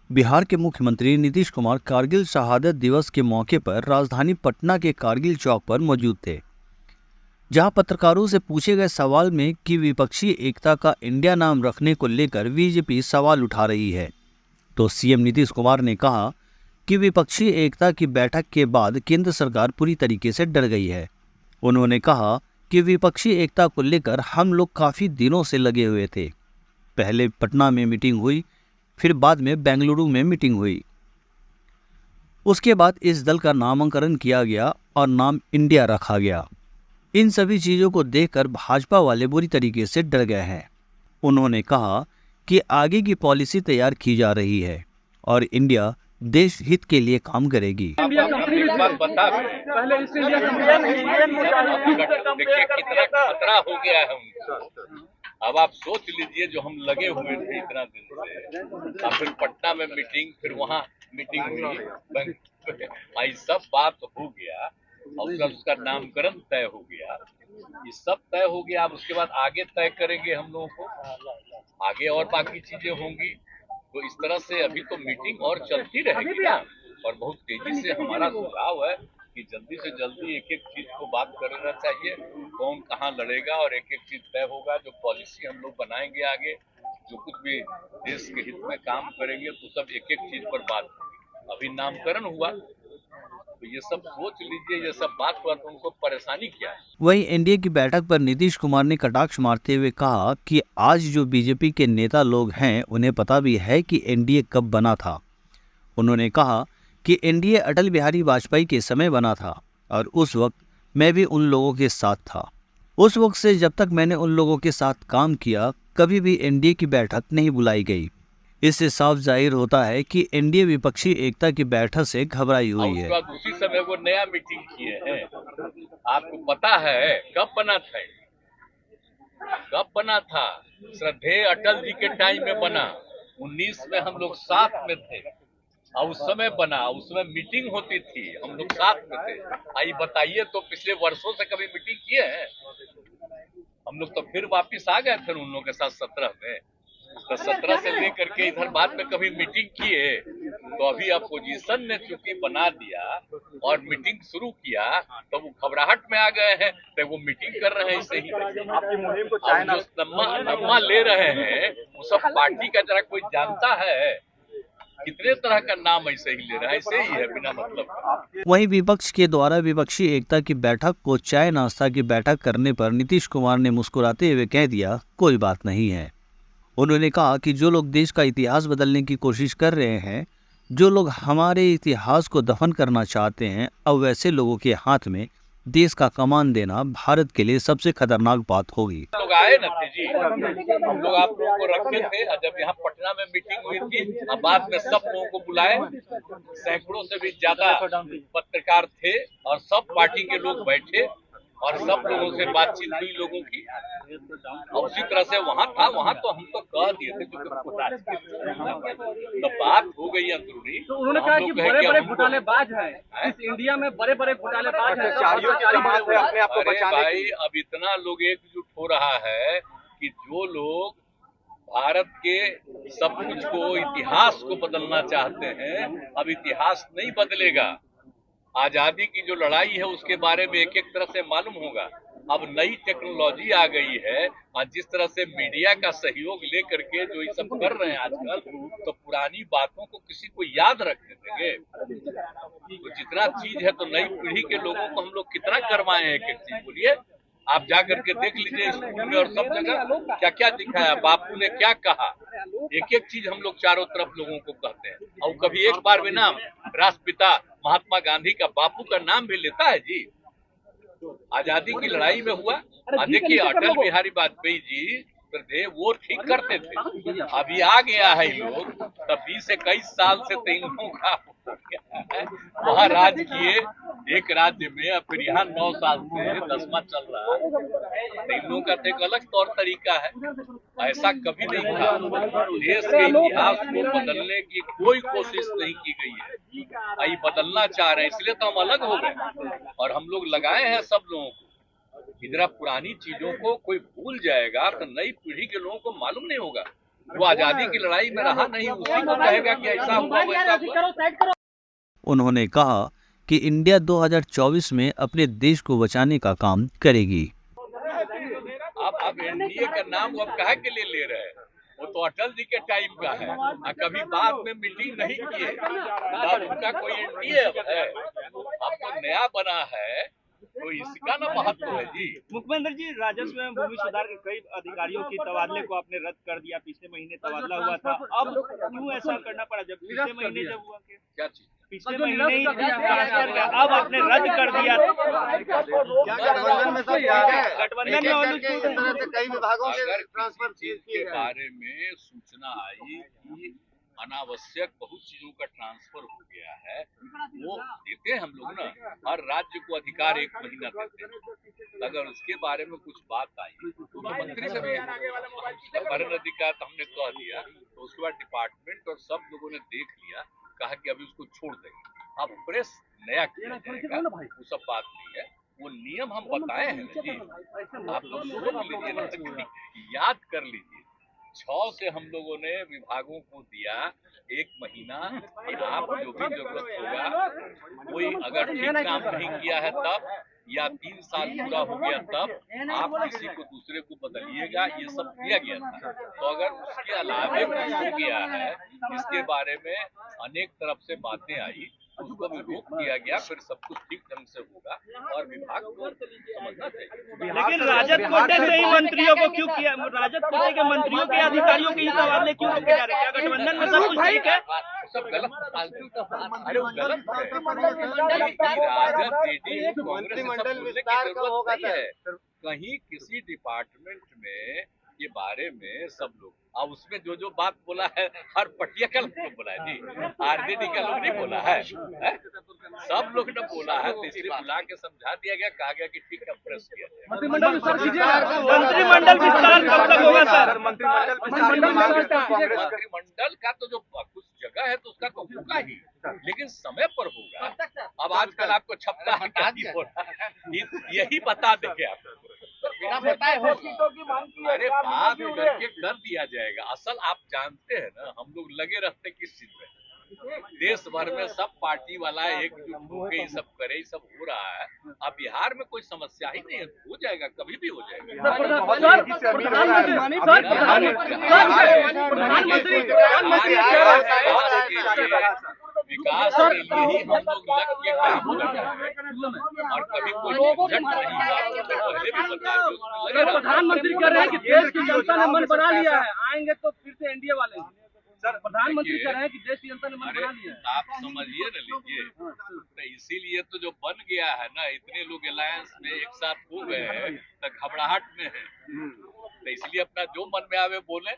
बिहार के मुख्यमंत्री नीतीश कुमार कारगिल शहादत दिवस के मौके पर राजधानी पटना के कारगिल चौक पर मौजूद थे, जहां पत्रकारों से पूछे गए सवाल में कि विपक्षी एकता का इंडिया नाम रखने को लेकर बीजेपी सवाल उठा रही है, तो सीएम नीतीश कुमार ने कहा कि विपक्षी एकता की बैठक के बाद केंद्र सरकार पूरी तरीके से डर गई है। उन्होंने कहा कि विपक्षी एकता को लेकर हम लोग काफी दिनों से लगे हुए थे। पहले पटना में मीटिंग हुई, फिर बाद में बेंगलुरु में मीटिंग हुई। उसके बाद इस दल का नामकरण किया गया और नाम इंडिया रखा गया। इन सभी चीजों को देखकर भाजपा वाले बुरी तरीके से डर गए हैं। उन्होंने कहा कि आगे की पॉलिसी तैयार की जा रही है और इंडिया देश हित के लिए काम करेगी। देखिए कितना खतरा हो गया है उनको। अब आप सोच लीजिए, जो हम लगे हुए थे इतना दिन से, अब फिर पटना में मीटिंग, फिर वहाँ मीटिंग हुई, ये सब बात हो गया और उसका नामकरण तय हो गया, ये सब तय हो गया। अब उसके बाद आगे तय करेंगे हम लोगों को, आगे और बाकी चीजें होंगी। तो इस तरह से अभी तो मीटिंग और चलती रहेगी ना, और बहुत तेजी से हमारा सुझाव है कि जल्दी से जल्दी एक एक चीज को बात करना चाहिए, कौन कहाँ लड़ेगा और एक एक चीज तय होगा। जो पॉलिसी हम लोग बनाएंगे आगे, जो कुछ भी देश के हित में काम करेंगे, तो सब एक एक चीज पर बात होगी। अभी नामकरण हुआ तो ये सब सोच लीजिए, ये सब बात हुआ तो उनको परेशानी क्या है। वहीं एनडीए की बैठक पर नीतीश कुमार ने कटाक्ष मारते हुए कहा कि आज जो बीजेपी के नेता लोग हैं उन्हें पता भी है कि एनडीए कब बना था। उन्होंने कहा कि एनडीए अटल बिहारी वाजपेयी के समय बना था और उस वक्त मैं भी उन लोगों के साथ था। उस वक्त से जब तक मैंने उन लोगों के साथ काम किया, कभी भी एनडीए की बैठक नहीं बुलाई गई। इससे साफ जाहिर होता है कि एनडीए विपक्षी एकता की बैठक से घबराई हुई है। उसी समय वो नया मीटिंग किए हैं। आपको पता है कब बना था? कब बना था? श्रद्धेय अटल जी के टाइम में बना। 19 में हम लोग साथ में थे और उस समय बना, उस समय मीटिंग होती थी, हम लोग साथ में थे। आई बताइए, तो पिछले वर्षों से कभी मीटिंग किए हैं? हम लोग तो फिर वापिस आ गए थे उन लोगों के साथ 17 में। तो 17 से लेकर के इधर बाद में कभी मीटिंग किए? तो अभी अपोजिशन ने चूंकि बना दिया और मीटिंग शुरू किया, तो वो घबराहट में आ गए हैं, तो वो मीटिंग कर रहे हैं। ऐसे ही अब जो नम्मा ले रहे हैं, वो सब पार्टी का जरा कोई जानता है? कितने तरह का नाम ऐसे ही ले रहा है, ऐसे ही है बिना मतलब का। वहीं विपक्ष के द्वारा विपक्षी एकता की बैठक को चाय नाश्ता की बैठक करने पर नीतीश कुमार ने मुस्कुराते हुए कह दिया, कोई बात नहीं है। उन्होंने कहा कि जो लोग देश का इतिहास बदलने की कोशिश कर रहे हैं, जो लोग हमारे इतिहास को दफन करना चाहते हैं, अब वैसे लोगों के हाथ में देश का कमान देना भारत के लिए सबसे खतरनाक बात होगी। लोग आए न थे जी, हम लोग आप लोगों को रखे थे, और जब यहाँ पटना में मीटिंग हुई थी, और बाद में सब लोगों को बुलाए, सैकड़ों से भी ज्यादा पत्रकार थे और सब पार्टी के लोग बैठे और सब लोगों से बातचीत हुई लोगों की। और उसी तरह से वहाँ था, वहाँ तो हम तो कह दिए थे, तो बात हो गई अंदरूनी। तो उन्होंने कहा कि बड़े बड़े घोटालेबाज हैं, इस इंडिया में बड़े बड़े घोटालेबाज हैं। अरे भाई, अब इतना लोग एकजुट हो रहा है कि जो लोग भारत के सब कुछ को, इतिहास को बदलना चाहते हैं, अब इतिहास नहीं बदलेगा। आजादी की जो लड़ाई है उसके बारे में एक एक तरह से मालूम होगा। अब नई टेक्नोलॉजी आ गई है, और जिस तरह से मीडिया का सहयोग लेकर के जो ये सब कर रहे हैं आजकल, तो पुरानी बातों को किसी को याद रखने देंगे? तो जितना चीज है, तो नई पीढ़ी के लोगों को हम लोग कितना करवाए हैं एक एक चीज। बोलिए, आप जा करके देख लीजिए स्कूल में और सब जगह क्या क्या दिखाया, बापू ने क्या कहा, एक एक चीज हम लोग चारों तरफ लोगों को कहते हैं। और कभी एक बार भी नाम राष्ट्रपिता महात्मा गांधी का, बापू का नाम भी लेता है जी? आजादी की लड़ाई में हुआ। देखिए, अटल बिहारी वाजपेयी जी थे, वो ठीक करते थे। अभी आ गया है लोग, तब 20-21 साल से तो इन लोगों का वहाँ राज किए एक राज्य में, अब फिर यहाँ 9 साल से 10वां चल रहा है। तो इन लोगों का तो एक अलग तौर तरीका है, ऐसा कभी नहीं था। देश के इतिहास को बदलने की कोई कोशिश नहीं की गई है, ये बदलना चाह रहे हैं, इसलिए तो हम अलग हो गए और हम लोग लगाए हैं सब लोगों को। इधर पुरानी चीजों को कोई भूल जाएगा तो नई पीढ़ी के लोगों को मालूम नहीं होगा वो आजादी की लड़ाई में रहा नहीं, उसी को कहेगा कि ऐसा हुआ वैसा हुआ। उन्होंने कहा कि इंडिया 2024 में अपने देश को बचाने का काम करेगी। अब एनडीए का नाम वो अब काहे के लिए ले रहे हैं? वो तो अटल जी के टाइम का है, कभी बाद में मीटिंग नहीं किए, अब उनका कोई एनडीए अब है, अब तो नया बना है, तो इसका ना महत्व है जी। मुख्यमंत्री जी, राजस्व एवं भूमि सुधार के कई अधिकारियों की तबादले को आपने रद्द कर दिया। पिछले महीने तबादला हुआ था, अब क्यों ऐसा करना पड़ा? जब पिछले महीने जब हुआ क्या चीज? पिछले महीने ही ट्रांसफर किया, अब आपने रद्द कर दिया। गठबंधन में सब ठीक है, गठबंधन में और इस तरह से कई विभागों के अगर ट्रांसफर किसी चीज के बारे में सूचना आई कि अनावश्यक बहुत चीजों का ट्रांसफर हो गया है, वो देते हैं हम लोग ना, हर राज्य को अधिकार 1 महीना देते हैं। अगर उसके बारे में कुछ बात आई तो मंत्री से भी कारण अधिकार हमने कह दिया, तो उसके बाद डिपार्टमेंट और सब लोगों ने देख लिया, कहा कि अभी उसको छोड़ देंगे। अब प्रेस नया किया जाएगा, वो सब बात नहीं है, वो नियम हम बताए हैं ना जी, आप लोग सुन लीजिए ना, याद कर लीजिए। 6 से हम लोगों ने विभागों को दिया 1 महीना कि आप जो भी जरूरत होगा, कोई अगर ठीक काम नहीं किया है तब, या 3 साल पूरा हो गया तब आप किसी को दूसरे को बदलिएगा, ये सब किया गया था। तो अगर उसके अलावा कुछ हो गया है, इसके बारे में अनेक तरफ से बातें आई, उसको भी रोक दिया गया, फिर सब कुछ ठीक ढंग से होगा और विभाग को समझना चाहिए। लेकिन राजद कोटे से ही मंत्रियों को क्यों किया? राजद कोटे के मंत्रियों के अधिकारियों के ही तबादले क्यों किए जा रहे हैं? क्या गठबंधन में सब कुछ ठीक है? सब गलत, फालतू का बात, अरे वो गलत है। राजद जेडीयू मंत्रिमंडल विस्तार कब होगा है, कहीं किसी डिपार्टमेंट में के बारे में सब लोग, अब उसमें जो जो बात बोला है, हर पटिया का लोग बोला है जी, आरजेडी का लोग नहीं बोला है, सब लोग ने बोला है, तो इसलिए बुला के समझा दिया गया, कहा गया कि ठीक है, प्रेस किया जाए। मंत्रिमंडल विस्तार कीजिएगा। मंत्रिमंडल विस्तार कब तक होगा सर? मंत्रिमंडल का तो जो कुछ जगह है तो उसका तो होगा ही, लेकिन समय पर होगा। अब आजकल आपको छपता है क्या बोला, यही बता देंगे आपको, अरे बात करके कर दिया जाएगा। असल आप जानते हैं ना, हम लोग लगे रहते किस चीज में, देश भर में सब पार्टी वाला एकजुट होकर ये सब करे, ये सब हो रहा है। अब बिहार में कोई समस्या ही नहीं है, हो जाएगा, कभी भी हो जाएगा। विकास के लिए ही हम लोग लग के काम कर रहे हैं, और कभी कोई झंझट नहीं हुआ, पहले भी बता दो। प्रधानमंत्री कह रहे हैं कि देश की जनता ने मन बना लिया है, आएंगे तो फिर से एनडीए वाले। सर, प्रधानमंत्री कह रहे हैं कि देश की जनता ने मन बना लिया है। आप समझिए न लीजिए, तो इसीलिए तो जो बन गया है ना, इतने लोग अलायंस में एक साथ हो गए हैं, तो घबराहट में है, तो इसलिए अपना जो मन में आवे बोले।